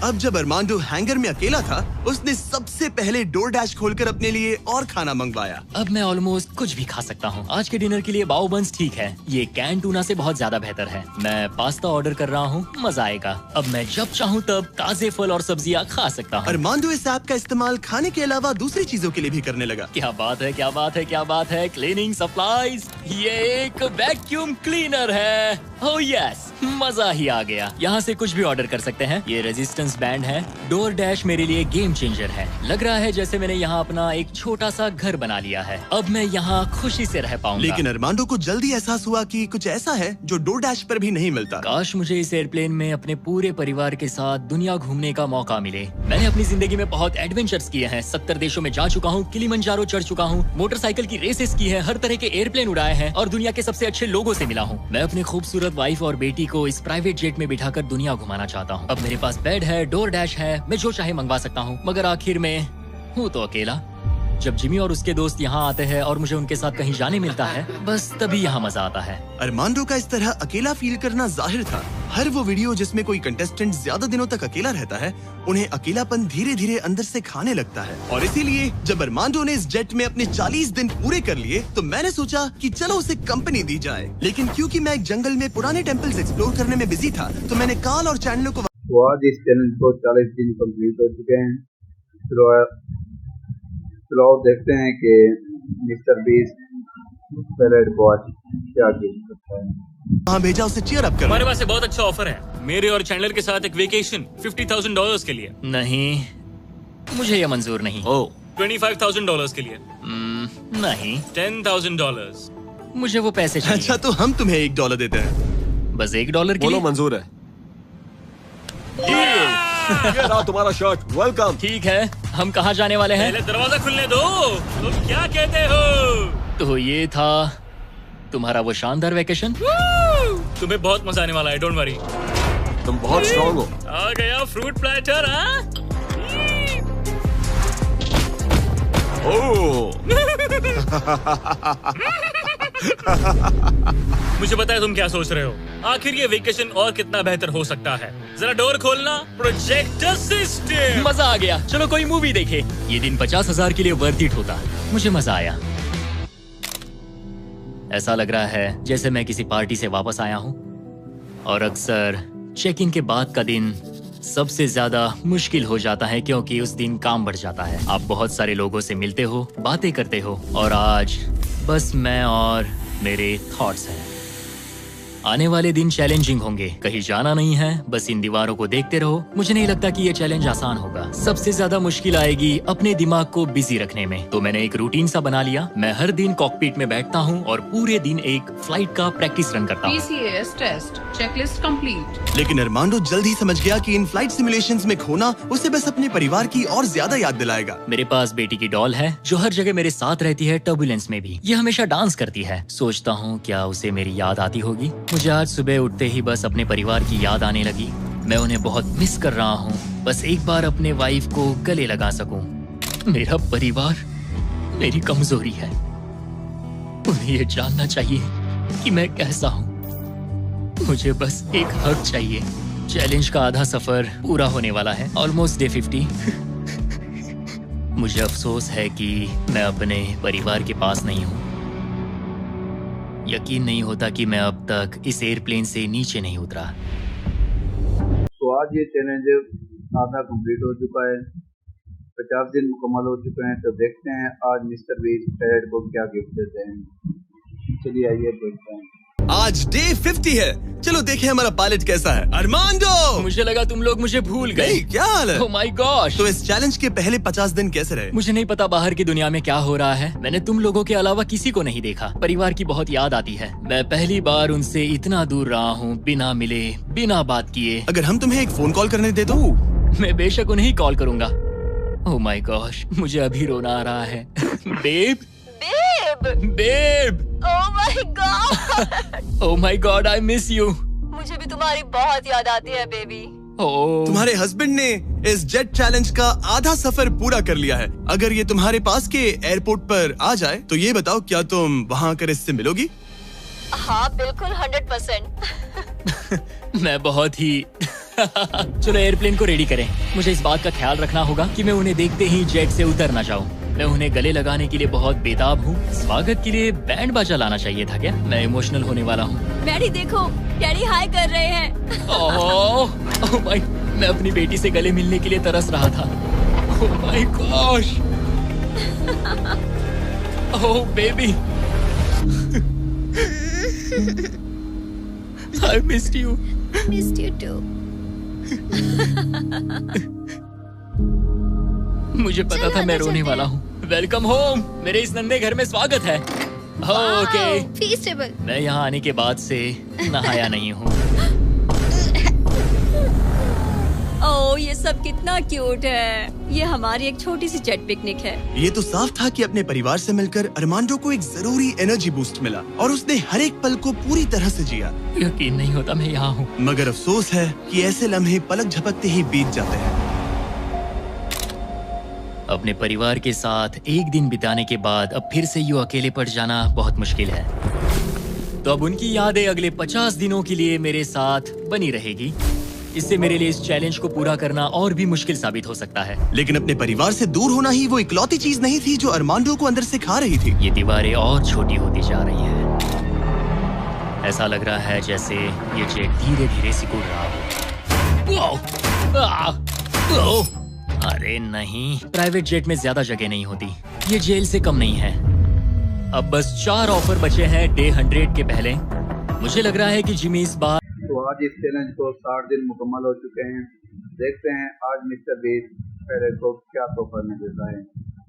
अब जब अरमांडो हैंगर में अकेला था, उसने सबसे पहले डोरडैश खोलकर अपने लिए और खाना मंगवाया। अब मैं ऑलमोस्ट कुछ भी खा सकता हूँ। आज के डिनर के लिए बाओ बंस ठीक है, ये कैन टूना से बहुत ज्यादा बेहतर है। मैं पास्ता ऑर्डर कर रहा हूँ, मजा आएगा। अब मैं जब चाहूँ तब ताजे फल और सब्जियाँ खा सकता हूँ। अरमांडो इस ऐप का इस्तेमाल खाने के अलावा दूसरी चीजों के लिए भी करने लगा। क्या बात है, क्या बात है, क्या बात है। क्लीनिंग सप्लाईज, ये एक वैक्यूम क्लीनर है। ओह यस, मजा ही आ गया। यहाँ से कुछ भी ऑर्डर कर सकते हैं। ये रेजिस्टेंस बैंड है। डोर डैश मेरे लिए गेम चेंजर है। लग रहा है जैसे मैंने यहाँ अपना एक छोटा सा घर बना लिया है। अब मैं यहाँ खुशी से रह पाऊंगा। लेकिन अरमांडो को जल्दी एहसास हुआ कि कुछ ऐसा है जो डोरडैश पर भी नहीं मिलता। काश मुझे इस एयरप्लेन में अपने पूरे परिवार के साथ दुनिया घूमने का मौका मिले। मैंने अपनी जिंदगी में बहुत एडवेंचर्स किए हैं। 70 देशों में जा चुका हूँ, किलिमंजारो चढ़ चुका हूँ, मोटरसाइकिल की रेसेस की है, हर तरह के एयरप्लेन उड़ाए हैं और दुनिया के सबसे अच्छे लोगों से मिला हूँ। मैं अपनी खूबसूरत वाइफ और बेटी को इस प्राइवेट जेट में बिठाकर दुनिया घुमाना चाहता हूँ। अब मेरे पास बेड है, डोर डैश है, मैं जो चाहे मंगवा सकता हूँ। मगर आखिर में हूँ तो अकेला। जब जिमी और उसके दोस्त यहाँ आते हैं और मुझे उनके साथ कहीं जाने मिलता है, बस तभी यहाँ मजा आता है। अरमांडो का इस तरह अकेला फील करना जाहिर था। हर वो वीडियो जिसमें कोई कंटेस्टेंट ज्यादा दिनों तक अकेला रहता है, उन्हें अकेलापन धीरे धीरे अंदर से खाने लगता है। और इसीलिए जब अरमांडो ने इस जेट में अपने 40 दिन पूरे कर लिए, तो मैंने सोचा कि चलो उसे कंपनी दी जाए। लेकिन क्योंकि मैं एक जंगल में पुराने टेम्पल्स एक्सप्लोर करने में बिजी था, तो मैंने काल और चैनलों को वो आज इस चैनल को 40 दिन कंप्लीट हो चुके हैं। चलो देखते हैं कि मिस्टर बीस्ट पैलेट को आज क्या गिफ्ट करता है। वहाँ भेजा उसे चीयर अप कर। हमारे पास एक बहुत अच्छा ऑफर है मेरे और चैंडलर के साथ, एक वेकेशन $50,000 के लिए। नहीं, मुझे ये मंजूर नहीं। ओ, $25,000 के लिए। नहीं, $10,000। मुझे वो पैसे चाहिए। अच्छा, तो हम तुम्हें $1 देते हैं। बस $1 के बोलो लिए? मंजूर है। ये रहा तुम्हारा शर्ट, वेलकम। ठीक है, हम कहाँ जाने वाले हैं? पहले दरवाजा खुलने दो। तुम क्या कहते हो? तो ये था तुम्हारा वो शानदार वेकेशन। तुम्हें बहुत मजा आने वाला है, डोंट वरी। तुम बहुत स्ट्रॉन्ग हो। आ गया फ्रूट प्लेटर। हाँ, मुझे पता है तुम क्या सोच रहे हो। आखिर ये वेकेशन और कितना बेहतर हो सकता है। जरा डोर खोलना। Projector system. मजा आ गया, चलो कोई मूवी देखे। ये दिन 50,000 के लिए वर्थ इट होता। मुझे मजा आया। ऐसा लग रहा है जैसे मैं किसी पार्टी से वापस आया हूँ। और अक्सर चेक इन के बाद का दिन सबसे ज्यादा मुश्किल हो जाता है, क्योंकि उस दिन काम बढ़ जाता है। आप बहुत सारे लोगों से मिलते हो, बातें करते हो, और आज बस मैं और मेरे थॉट्स हैं। आने वाले दिन चैलेंजिंग होंगे। कहीं जाना नहीं है, बस इन दीवारों को देखते रहो। मुझे नहीं लगता कि ये चैलेंज आसान होगा। सबसे ज्यादा मुश्किल आएगी अपने दिमाग को बिजी रखने में। तो मैंने एक रूटीन सा बना लिया। मैं हर दिन कॉकपिट में बैठता हूँ और पूरे दिन एक फ्लाइट का प्रैक्टिस रन करता हूँ। PCAS test checklist complete. लेकिन अरमांडो जल्द ही समझ गया कि इन फ्लाइट सिमुलेशंस में खोना उसे बस अपने परिवार की और ज्यादा याद दिलाएगा। मेरे पास बेटी की डॉल है जो हर जगह मेरे साथ रहती है, टर्बुलेंस में भी। ये हमेशा डांस करती है। सोचता हूँ क्या उसे मेरी याद आती होगी। मुझे आज सुबह उठते ही बस अपने परिवार की याद आने लगी। मैं उन्हें बहुत मिस कर रहा हूँ। बस एक बार अपने वाइफ को गले लगा सकूं। मेरा परिवार मेरी कमजोरी है। उन्हें ये जानना चाहिए कि मैं कैसा हूं। मुझे बस एक हक चाहिए। चैलेंज का आधा सफर पूरा होने वाला है, ऑलमोस्ट डे 50। मुझे अफसोस है कि मैं अपने परिवार के पास नहीं हूं। यकीन नहीं होता कि मैं अब तक इस एयरप्लेन से नीचे नहीं उतरा। तो आज ये चैलेंज आधा कंप्लीट हो चुका है, 50 दिन मुकम्मल हो चुके हैं। तो देखते हैं आज मिस्टर बीस्ट पैरेड को क्या गिफ्ट देते हैं। चलिए आइए देखते हैं। आज डे 50 है। चलो देखें हमारा पायलट कैसा है। अरमांडो! मुझे लगा तुम लोग मुझे भूल गए। नहीं, क्या हाल है? ओह माय गॉश! तो इस चैलेंज के पहले 50 दिन कैसे रहे? मुझे नहीं पता बाहर की दुनिया में क्या हो रहा है। मैंने तुम लोगों के अलावा किसी को नहीं देखा। परिवार की बहुत याद आती है। मैं पहली बार उनसे इतना दूर रहा हूँ, बिना मिले, बिना बात किए। अगर हम तुम्हें एक फोन कॉल करने दे तो? मैं बेशक उन्हें कॉल करूंगा। ओह माय गॉश, मुझे अभी रोना आ रहा है। Babe, babe, oh my god! Oh my god, I miss you. मुझे भी तुम्हारी बहुत याद आती है बेबी। ओह, तुम्हारे हस्बैंड ने इस जेट चैलेंज का आधा सफर पूरा कर लिया है। अगर ये तुम्हारे पास के एयरपोर्ट पर आ जाए तो ये बताओ, क्या तुम वहाँ आकर इससे मिलोगी? हाँ बिल्कुल, 100%। मैं बहुत ही चलो एयरप्लेन को रेडी करें। मुझे इस बात का ख्याल रखना होगा कि मैं उन्हें देखते ही जेट से उतर ना जाऊं। मैं उन्हें गले लगाने के लिए बहुत बेताब हूँ। स्वागत के लिए बैंड बाजा लाना चाहिए था क्या? मैं इमोशनल होने वाला हूँ। डैडी देखो, डैडी हाय कर रहे हैं। ओह माय, मैं अपनी बेटी से गले मिलने के लिए तरस रहा था। Oh my gosh, oh baby, I missed you. Missed you too. मुझे पता था मैं रोने वाला हूँ। वेलकम होम, मेरे इस नन्हे घर में स्वागत है। ओके, फीस्टेबल। मैं यहाँ आने के बाद से नहाया नहीं हूँ। ओह ये सब कितना क्यूट है। ये हमारी एक छोटी सी जेट पिकनिक है। ये तो साफ था कि अपने परिवार से मिलकर अरमांडो को एक जरूरी एनर्जी बूस्ट मिला और उसने हर एक पल को पूरी तरह से जिया। यकीन नहीं होता मैं यहाँ हूँ। मगर अफसोस है कि ऐसे लम्हे पलक झपकते ही बीत जाते हैं। अपने परिवार के साथ एक दिन बिताने के बाद अब फिर से यूं अकेले पड़ जाना बहुत मुश्किल है। तो अब उनकी यादें अगले 50 दिनों के लिए मेरे साथ बनी रहेगी। इससे मेरे लिए इस चैलेंज को पूरा करना और भी मुश्किल साबित हो सकता है। लेकिन अपने परिवार से दूर होना ही वो इकलौती चीज नहीं थी जो अरमांडो को अंदर से खा रही थी। ये दीवारें और छोटी होती जा रही हैं। ऐसा लग रहा है जैसे ये जेट धीरे धीरे सिकुड़ रहा हो। अरे नहीं, प्राइवेट जेट में ज्यादा जगह नहीं होती। ये जेल से कम नहीं है। अब बस 4 ऑफर बचे हैं डे 100 के पहले। मुझे लग रहा है कि जिमी इस बार। तो आज इस चैलेंज को 60 दिन मुकम्मल हो चुके हैं। देखते हैं आज मिस्टर बीस्ट पैरेड को क्या तोहफा में देता है।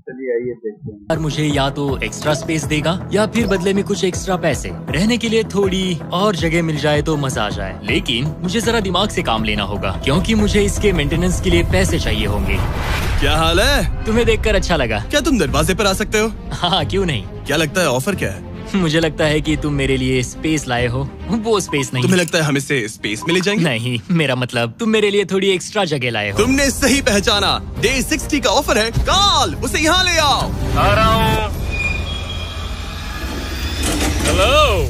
चलिए आइए देखते हैं। और मुझे या तो एक्स्ट्रा स्पेस देगा या फिर बदले में कुछ एक्स्ट्रा पैसे। रहने के लिए थोड़ी और जगह मिल जाए तो मजा आ जाए। लेकिन मुझे जरा दिमाग से काम लेना होगा क्योंकि मुझे इसके मेंटेनेंस के लिए पैसे चाहिए होंगे। क्या हाल है? तुम्हें देखकर अच्छा लगा। क्या तुम दरवाजे पर आ सकते हो? हाँ क्यों नहीं। क्या लगता है ऑफर क्या है? मुझे लगता है कि तुम मेरे लिए स्पेस लाए हो। वो स्पेस नहीं। तुम्हें लगता है हम इससे स्पेस में ले जाएंगे? नहीं, मेरा मतलब तुम मेरे लिए थोड़ी एक्स्ट्रा जगह लाए हो। तुमने सही पहचाना। डे 60 का ऑफर है। कॉल उसे यहाँ ले आओ। आ रहा हूँ। हेलो।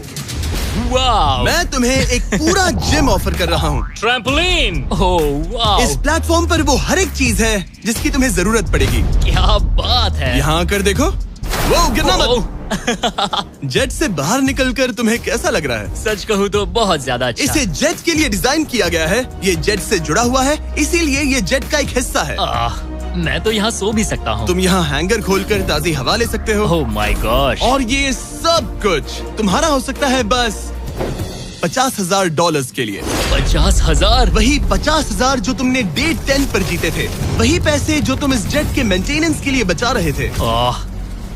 वाह, मैं तुम्हें एक पूरा जिम ऑफर कर रहा हूँ। ट्रैम्पोलिन। ओह वाह, इस प्लेटफॉर्म पर वो हर एक चीज है जिसकी तुम्हें जरूरत पड़ेगी। क्या बात है। यहाँ आकर देखो। वो गिरना मत। जेट से बाहर निकलकर तुम्हें कैसा लग रहा है? सच कहूँ तो बहुत ज्यादा अच्छा। इसे जेट के लिए डिजाइन किया गया है। ये जेट से जुड़ा हुआ है, इसीलिए ये जेट का एक हिस्सा है। मैं तो यहाँ सो भी सकता हूँ। तुम यहाँ हैंगर खोलकर ताज़ी हवा ले सकते हो। ओह माय गॉश। और ये सब कुछ तुम्हारा हो सकता है बस $50,000 के लिए। 50,000? वही 50,000 जो तुमने डे 10 पर जीते थे। वही पैसे जो तुम इस जेट के मेंटेनेंस के लिए बचा रहे थे।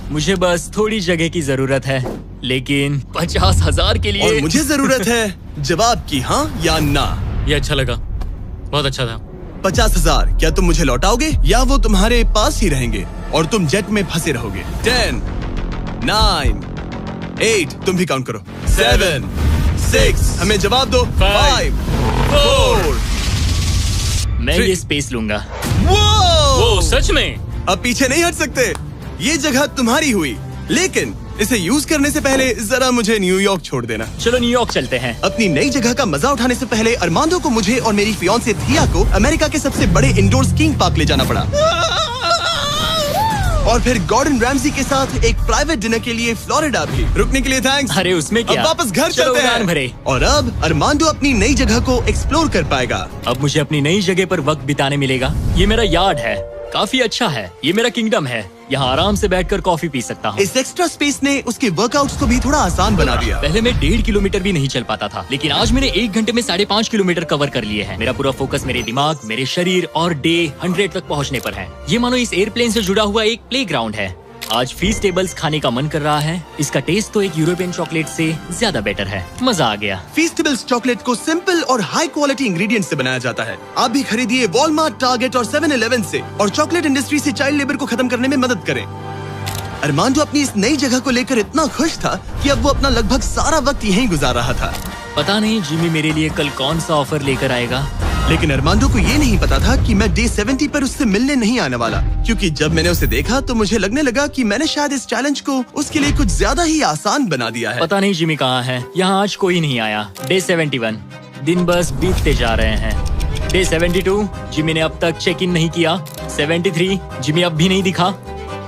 मुझे बस थोड़ी जगह की जरूरत है, लेकिन 50,000 के लिए। और मुझे जरूरत है जवाब की, हाँ या ना। ये अच्छा लगा, बहुत अच्छा था। 50,000 क्या तुम मुझे लौटाओगे या वो तुम्हारे पास ही रहेंगे और तुम जेट में फंसे रहोगे? 10, 9, 8, तुम भी काउंट करो। 7, 6, हमें जवाब दो। 5, 4, मैं 3 ये स्पेस लूंगा। वो सच में? अब पीछे नहीं हट सकते। ये जगह तुम्हारी हुई, लेकिन इसे यूज करने से पहले जरा मुझे न्यूयॉर्क छोड़ देना। चलो न्यूयॉर्क चलते हैं। अपनी नई जगह का मजा उठाने से पहले अरमांडो को मुझे और मेरी फियांसे थिया को अमेरिका के सबसे बड़े इंडोर स्कीइंग पार्क ले जाना पड़ा, और फिर गॉर्डन रैमजी के साथ एक प्राइवेट डिनर के लिए फ्लोरिडा भी। रुकने के लिए थैंक्स। अरे उसमें क्या, अब वापस घर चलो चलते उड़ान हैं। भरे। और अब अरमांडो अपनी नई जगह को एक्सप्लोर कर पाएगा। अब मुझे अपनी नई जगह पर वक्त बिताने मिलेगा। ये मेरा यार्ड है, काफी अच्छा है। ये मेरा किंगडम है, यहाँ आराम से बैठकर कॉफी पी सकता हूँ। इस एक्स्ट्रा स्पेस ने उसके वर्कआउट्स को भी थोड़ा आसान बना दिया। पहले मैं 1.5 किलोमीटर भी नहीं चल पाता था, लेकिन आज मैंने 1 घंटे में 5.5 किलोमीटर कवर कर लिए हैं। मेरा पूरा फोकस मेरे दिमाग, मेरे शरीर और डे 100 तक पहुँचने पर है। ये मानो इस एयरप्लेन से जुड़ा हुआ एक प्लेग्राउंड है। आज फीस टेबल्स खाने का मन कर रहा है। इसका टेस्ट तो एक यूरोपियन चॉकलेट से ज्यादा बेटर है। मजा आ गया। फीस्टेबल्स चॉकलेट को सिंपल और हाई क्वालिटी इंग्रेडिएंट से बनाया जाता है। आप भी खरीदिए वॉलमार्ट, टारगेट और 7-Eleven से, और चॉकलेट इंडस्ट्री से चाइल्ड लेबर को खत्म करने में मदद करें। अरमांडो अपनी इस नई जगह को लेकर इतना खुश था कि अब वो अपना लगभग सारा वक्त यहीं गुजार रहा था। पता नहीं जिमी मेरे लिए कल कौन सा ऑफर लेकर आएगा। लेकिन अरमांडो को ये नहीं पता था कि मैं डे 70 पर उससे मिलने नहीं आने वाला, क्योंकि जब मैंने उसे देखा तो मुझे लगने लगा कि मैंने शायद इस चैलेंज को उसके लिए कुछ ज्यादा ही आसान बना दिया है। पता नहीं जिमी कहाँ है। यहाँ आज कोई नहीं आया। डे 71, दिन बस बीतते जा रहे हैं। डे 72, जिमी ने अब तक चेक इन नहीं किया। 73, जिमी अब भी नहीं दिखा।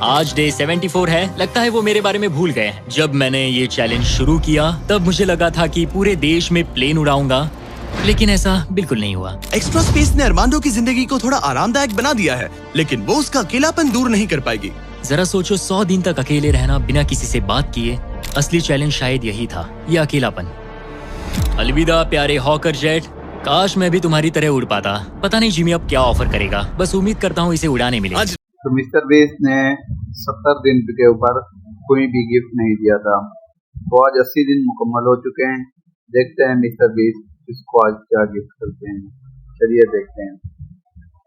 आज डे 74 है। लगता है वो मेरे बारे में भूल गए। जब मैंने ये चैलेंज शुरू किया तब मुझे लगा था कि पूरे देश में प्लेन उड़ाऊंगा, लेकिन ऐसा बिल्कुल नहीं हुआ। एक्स्ट्रा स्पेस ने अरमांडो की जिंदगी को थोड़ा आरामदायक बना दिया है, लेकिन वो उसका अकेलापन दूर नहीं कर पाएगी। जरा सोचो, 100 दिन तक अकेले रहना बिना किसी से बात किए। असली चैलेंज शायद यही था, ये अकेलापन। अलविदा प्यारे हॉकर जेट, काश मैं भी तुम्हारी तरह उड़ पाता। पता नहीं जिमी अब क्या ऑफर करेगा, बस उम्मीद करता हूँ इसे उड़ाने मिले। आज तो मिस्टर बेस ने 70 दिन के ऊपर कोई भी गिफ्ट नहीं दिया था, तो आज 80 दिन मुकम्मल हो चुके हैं। देखते हैं मिस्टर बेस इसको आज क्या गिफ्ट करते हैं। चलिए देखते हैं।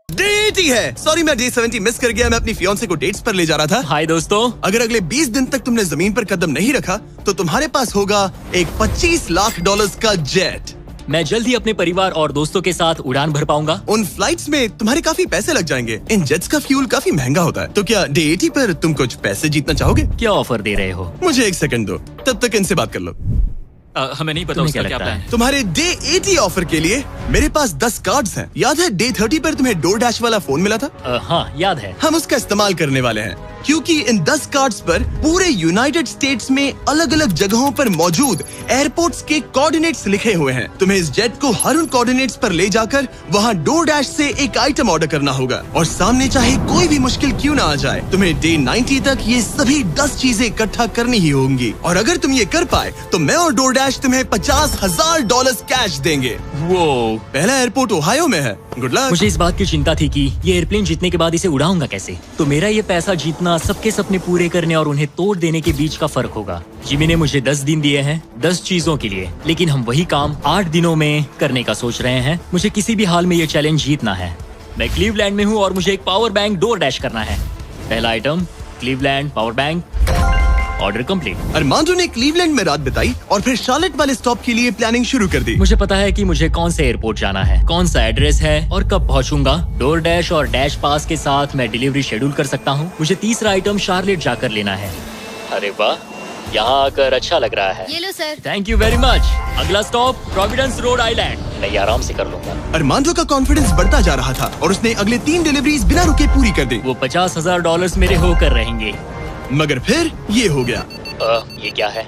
डे 80 है। सॉरी, मैं डे 70 मिस कर गया। मैं अपनी फियांसे को डेट्स पर ले जा रहा था। हाय दोस्तों। अगर अगले 20 दिन तक तुमने जमीन पर कदम नहीं रखा तो तुम्हारे पास होगा एक $25 लाख का जेट। मैं जल्द ही अपने परिवार और दोस्तों के साथ उड़ान भर पाऊंगा। उन फ्लाइट्स में तुम्हारे काफी पैसे लग जाएंगे। इन जेट्स का फ्यूल काफी महंगा होता है। तो क्या डे 80 पर तुम कुछ पैसे जीतना चाहोगे? क्या ऑफर दे रहे हो? मुझे 1 सेकंड दो, तब तक इनसे बात कर लो। हमें नहीं पता तुम्हें उसका क्या क्या लगता प्लान है? है। तुम्हारे डे 80 ऑफर के लिए मेरे पास 10 कार्ड्स हैं। याद है डे 30 पर तुम्हें DoorDash वाला फोन मिला था? हाँ याद है। हम उसका इस्तेमाल करने वाले हैं, क्योंकि इन 10 कार्ड्स पर पूरे यूनाइटेड स्टेट्स में अलग अलग जगहों पर मौजूद एयरपोर्ट्स के कोऑर्डिनेट्स लिखे हुए हैं। तुम्हें इस जेट को हर उन कोऑर्डिनेट्स पर ले जाकर वहां DoorDash से एक आइटम ऑर्डर करना होगा, और सामने चाहे कोई भी मुश्किल क्यों ना आ जाए, तुम्हें डे 90 तक ये सभी 10 चीजें इकट्ठा करनी ही होंगी। और अगर तुम ये कर पाए तो मैं और DoorDash तुम्हें $50,000 कैश देंगे। वो पहला एयरपोर्ट ओहायो में है। Good luck. मुझे इस बात की चिंता थी कि ये एयरप्लेन जीतने के बाद इसे उड़ाऊंगा कैसे। तो मेरा ये पैसा जीतना सबके सपने पूरे करने और उन्हें तोड़ देने के बीच का फर्क होगा। जिमी ने मुझे 10 दिन दिए हैं 10 चीजों के लिए, लेकिन हम वही काम 8 दिनों में करने का सोच रहे हैं। मुझे किसी भी हाल में ये चैलेंज जीतना है। मैं क्लीवलैंड में हूँ और मुझे एक पावर बैंक DoorDash करना है। पहला item Cleveland power bank. Order complete. Armando ने क्लीवलैंड में रात बिताई और फिर शार्लेट वाले स्टॉप के लिए प्लानिंग शुरू कर दी। मुझे पता है कि मुझे कौन से एयरपोर्ट जाना है, कौन सा एड्रेस है और कब पहुंचूंगा। DoorDash और डैश पास के साथ मैं डिलीवरी शेड्यूल कर सकता हूं। मुझे तीसरा आइटम शार्लेट जाकर लेना है। अरे वाह, यहाँ आकर अच्छा लग रहा है। ये लो sir. Thank you very much. अगला स्टॉप प्रोविडेंस रोड आइलैंड। मैं ये आराम से कर लूंगा। अरमांडो का कॉन्फिडेंस बढ़ता जा रहा था और उसने अगले 3 डिलीवरीज बिना रुके पूरी कर दी। वो $50,000 मेरे होकर रहेंगे। मगर फिर ये हो गया। ये क्या है?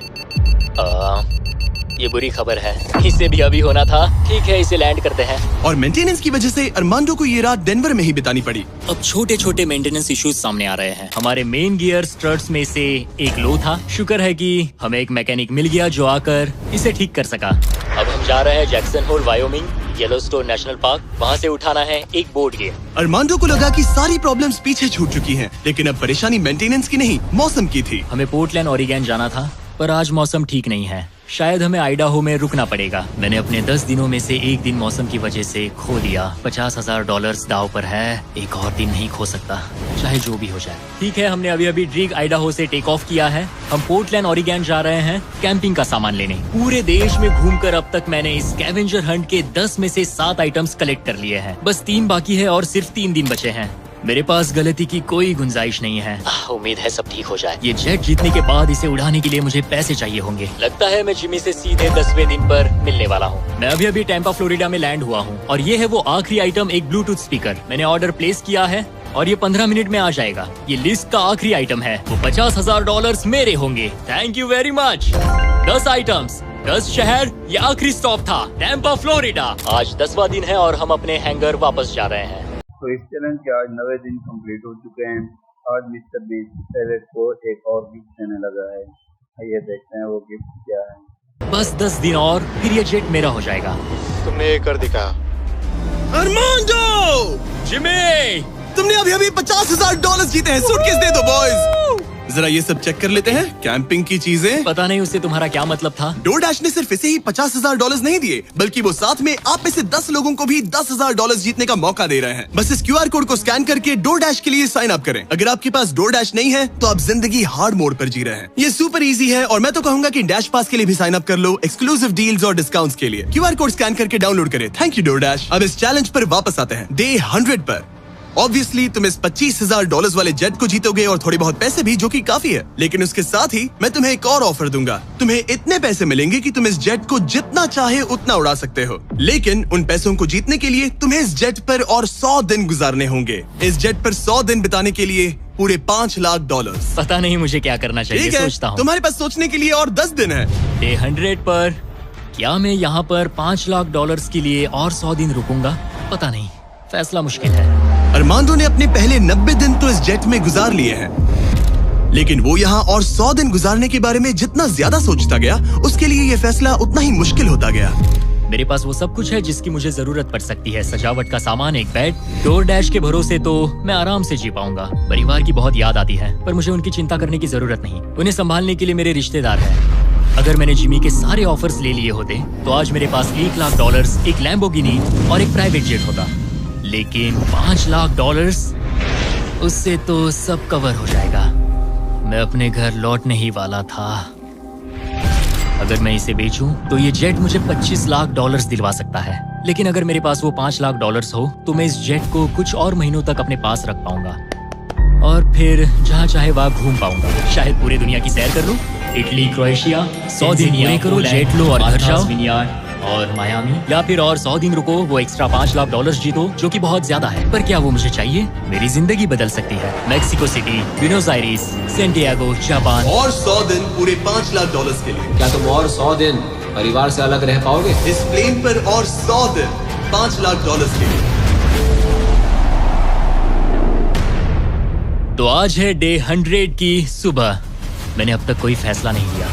ये बुरी खबर है। इसे भी अभी होना था। ठीक है, इसे लैंड करते हैं। और मेंटेनेंस की वजह से अरमांडो को ये रात डेनवर में ही बितानी पड़ी। अब छोटे छोटे मेंटेनेंस इश्यूज सामने आ रहे हैं। हमारे मेन गियर स्ट्रट्स में से एक लो था। शुक्र है कि हमें एक मैकेनिक मिल गया जो आकर इसे ठीक कर सका। अब हम जा रहे हैं Jackson Hole Wyoming, Yellowstone national park. वहाँ से उठाना है एक बोट गियर। अरमांडो को लगा कि सारी प्रॉब्लम्स पीछे छूट चुकी हैं, लेकिन अब परेशानी मेंटेनेंस की नहीं मौसम की थी। हमें पोर्टलैंड ओरिगन जाना था, पर आज मौसम ठीक नहीं है। शायद हमें आइडाहो में रुकना पड़ेगा। मैंने अपने 10 दिनों में से एक दिन मौसम की वजह से खो दिया। $50,000 दाव पर है। एक और दिन नहीं खो सकता, चाहे जो भी हो जाए। ठीक है, हमने अभी अभी ड्रीग आइडाहो से टेक ऑफ किया है। हम पोर्टलैंड ओरिगन जा रहे हैं कैंपिंग का सामान लेने। पूरे देश में घूमकर अब तक मैंने इस स्कैवेंजर हंट के 10 में से 7 आइटम्स कलेक्ट कर लिए हैं। बस 3 बाकी है और सिर्फ 3 दिन बचे हैं। मेरे पास गलती की कोई गुंजाइश नहीं है। उम्मीद है सब ठीक हो जाए। ये जेट जीतने के बाद इसे उड़ाने के लिए मुझे पैसे चाहिए होंगे। लगता है मैं जिमी से सीधे 10वें दिन पर मिलने वाला हूँ। मैं अभी अभी टैंपा फ्लोरिडा में लैंड हुआ हूँ और ये है वो आखिरी आइटम, एक ब्लूटूथ स्पीकर। मैंने ऑर्डर प्लेस किया है और ये 15 मिनट में आ जाएगा। ये लिस्ट का आखिरी आइटम है। वो $50,000 मेरे होंगे। Thank you very much. 10 items, 10 शहर, ये आखिरी स्टॉप था टैंपा फ्लोरिडा। आज 10वां दिन है और हम अपने हैंगर वापस जा रहे हैं। तो इस चैलेंज के आज 9वें दिन कंप्लीट हो चुके हैं। आज मिस्टर बीस्ट एलेक्स को एक और गिफ्ट देने लगा है। आइए देखते हैं वो गिफ्ट क्या है। बस 10 दिन और फिर ये जेट मेरा हो जाएगा। तुमने ये कर दिखा। अरमांडो! जिमी! तुमने अभी अभी $50,000 जीते हैं। सूटकेस दे दो बॉयज। जरा ये सब चेक कर लेते हैं। कैंपिंग की चीजें। पता नहीं उससे तुम्हारा क्या मतलब था। डोरडैश ने सिर्फ इसे ही $50,000 नहीं दिए, बल्कि वो साथ में आप में से 10 लोगों को भी $10,000 जीतने का मौका दे रहे हैं। बस इस QR कोड को स्कैन करके डोरडैश के लिए साइन अप करें। अगर आपके पास डोरडैश नहीं है तो आप जिंदगी हार्ड मोड पर जी रहे हैं। ये सुपर इजी है और मैं तो कहूंगा कि डैश पास के लिए भी साइन अप कर लो, एक्सक्लूसिव डील्स और डिस्काउंट्स के लिए। QR कोड स्कैन करके डाउनलोड करें। Thank you DoorDash. अब इस चैलेंज पर वापस आते हैं, डे 100 पर। ऑब्वियसली तुम इस $25,000 वाले जेट को जीतोगे और थोड़े बहुत पैसे भी, जो कि काफी है। लेकिन उसके साथ ही मैं तुम्हें एक और ऑफर दूंगा। तुम्हें इतने पैसे मिलेंगे कि तुम इस जेट को जितना चाहे उतना उड़ा सकते हो। लेकिन उन पैसों को जीतने के लिए तुम्हें इस जेट पर और 100 दिन गुजारने होंगे। इस जेट पर 100 दिन बिताने के लिए पूरे $5,00,000। पता नहीं मुझे क्या करना चाहिए, सोचता हूँ। तुम्हारे पास सोचने के लिए और 10 दिन है। डे 100 पर क्या मैं यहाँ पर $5,00,000 के लिए और 100 दिन रुकूंगा? पता नहीं, फैसला मुश्किल है। अरमांडो ने अपने पहले 90 दिन तो इस जेट में गुजार लिए हैं, लेकिन वो यहाँ और 100 दिन गुजारने के बारे में जितना ज्यादा सोचता गया, उसके लिए ये फैसला उतना ही मुश्किल होता गया। मेरे पास वो सब कुछ है जिसकी मुझे जरूरत पड़ सकती है। सजावट का सामान, एक बेड। डोरडैश के भरोसे तो मैं आराम से जी पाऊंगा। परिवार की बहुत याद आती है, पर मुझे उनकी चिंता करने की जरूरत नहीं। उन्हें संभालने के लिए मेरे रिश्तेदार हैं। अगर मैंने जिमी के सारे ऑफर्स ले लिए होते तो आज मेरे पास $1,00,000, एक लैम्बोर्गिनी और एक प्राइवेट जेट होता। लेकिन $5,00,000, उससे तो सब कवर हो जाएगा। मैं अपने घर लौटने ही वाला था। अगर मैं इसे बेचूं तो ये जेट मुझे $25,00,000 दिलवा सकता है। लेकिन अगर मेरे पास वो $5,00,000 हो तो मैं इस जेट को कुछ और महीनों तक अपने पास रख पाऊंगा और फिर जहाँ चाहे वहाँ घूम पाऊंगा। शायद पूरी दुनिया की सैर कर लूं। इटली, क्रोएशिया, 100 दिन पूरे करो, जेट लो और घर जाओ। और मायामी, या फिर और 100 दिन रुको, वो एक्स्ट्रा $5,00,000 जीतो, जो कि बहुत ज्यादा है। पर क्या वो मुझे चाहिए? मेरी जिंदगी बदल सकती है। Mexico city, Buenos iris, Santiago, Japan. और 100 दिन पूरे $5,00,000 के लिए। क्या तुम और 100 दिन परिवार से अलग रह पाओगे? इस प्लेन पर और 100 दिन $5,00,000 के लिए। तो आज है डे 100 की सुबह। मैंने अब तक कोई फैसला नहीं लिया।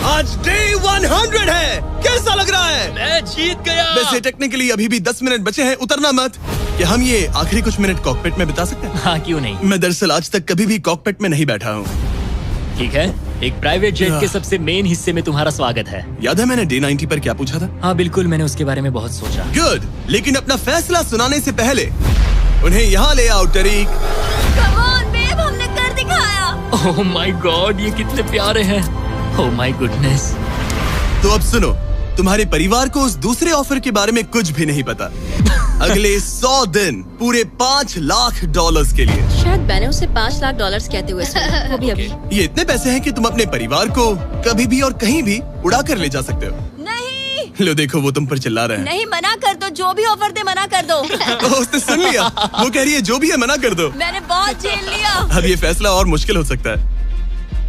आज डे 100 है। कैसा लग रहा है? मैं जीत गया। वैसे टेक्निकली अभी भी 10 मिनट बचे हैं। उतरना मत। क्या हम ये आखिरी कुछ मिनट कॉकपिट में बिता सकते हैं? हाँ, क्यों नहीं। मैं दरअसल आज तक कभी भी कॉकपिट में नहीं बैठा हूँ। ठीक है, एक प्राइवेट जेट के सबसे मेन हिस्से में तुम्हारा स्वागत है। याद है मैंने डे 90 पर क्या पूछा था? हाँ बिल्कुल, मैंने उसके बारे में बहुत सोचा। गुड। लेकिन अपना फैसला सुनाने से पहले उन्हें यहाँ ले आओ टरीक। Come on, babe, हमने कर दिखाया। ओह माय गॉड, ये कितने प्यारे हैं। Oh my goodness. तो अब सुनो, तुम्हारे परिवार को उस दूसरे ऑफर के बारे में कुछ भी नहीं पता। अगले 100 दिन पूरे $5,00,000 के लिए। शायद मैंने उसे $5,00,000 कहते हुए सुना, वो भी अभी। ये इतने पैसे हैं कि तुम अपने परिवार को कभी भी और कहीं भी उड़ा कर ले जा सकते हो। नहीं। लो देखो, वो तुम पर चिल्ला रहे हैं। नहीं, मना कर दो। जो भी ऑफर दे मना कर दो। उसने सुन लिया। वो कह रही है जो भी है मना कर दो। मैंने बहुत झेल लिया। अब ये फैसला और मुश्किल हो सकता है।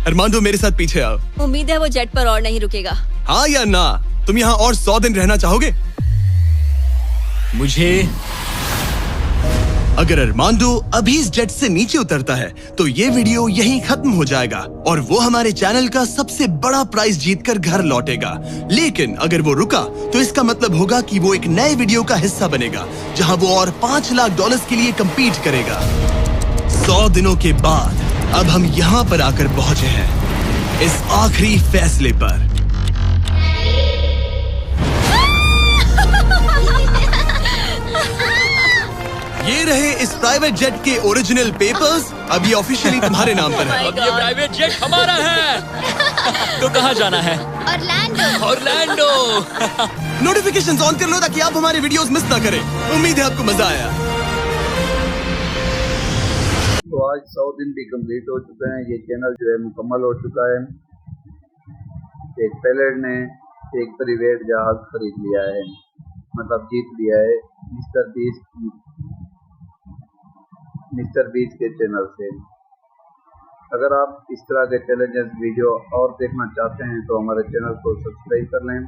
अरमांडो, मेरे साथ पीछे आओ। उम्मीद है वो जेट पर और नहीं रुकेगा। हाँ या ना? तुम यहाँ और 100 दिन रहना चाहोगे? मुझे अगर अरमांडो अभी इस जेट से नीचे उतरता है तो ये वीडियो यहीं खत्म हो जाएगा और वो हमारे चैनल का सबसे बड़ा प्राइज जीतकर घर लौटेगा। लेकिन अगर वो रुका तो इसका मतलब होगा कि वो एक नए वीडियो का हिस्सा बनेगा जहां वो और $5,00,000 के लिए कंपीट करेगा। 100 दिनों के बाद अब हम यहाँ पर आकर पहुंचे हैं, इस आखिरी फैसले पर। ये रहे इस प्राइवेट जेट के ओरिजिनल पेपर्स। अब ये ऑफिशियली तुम्हारे नाम पर है। अब ये प्राइवेट जेट हमारा है। तो कहाँ जाना है? ऑरलैंडो। नोटिफिकेशंस ऑन कर लो ताकि आप हमारे वीडियोस मिस ना करें। उम्मीद है आपको मजा आया। तो आज 100 दिन भी कंप्लीट हो चुके हैं। ये चैनल जो है मुकम्मल हो चुका है। एक पैलेट ने एक प्राइवेट जहाज खरीद लिया है, मतलब जीत लिया है मिस्टर बीस्ट के चैनल से। अगर आप इस तरह के चैलेंजेस वीडियो और देखना चाहते हैं तो हमारे चैनल को सब्सक्राइब कर लें।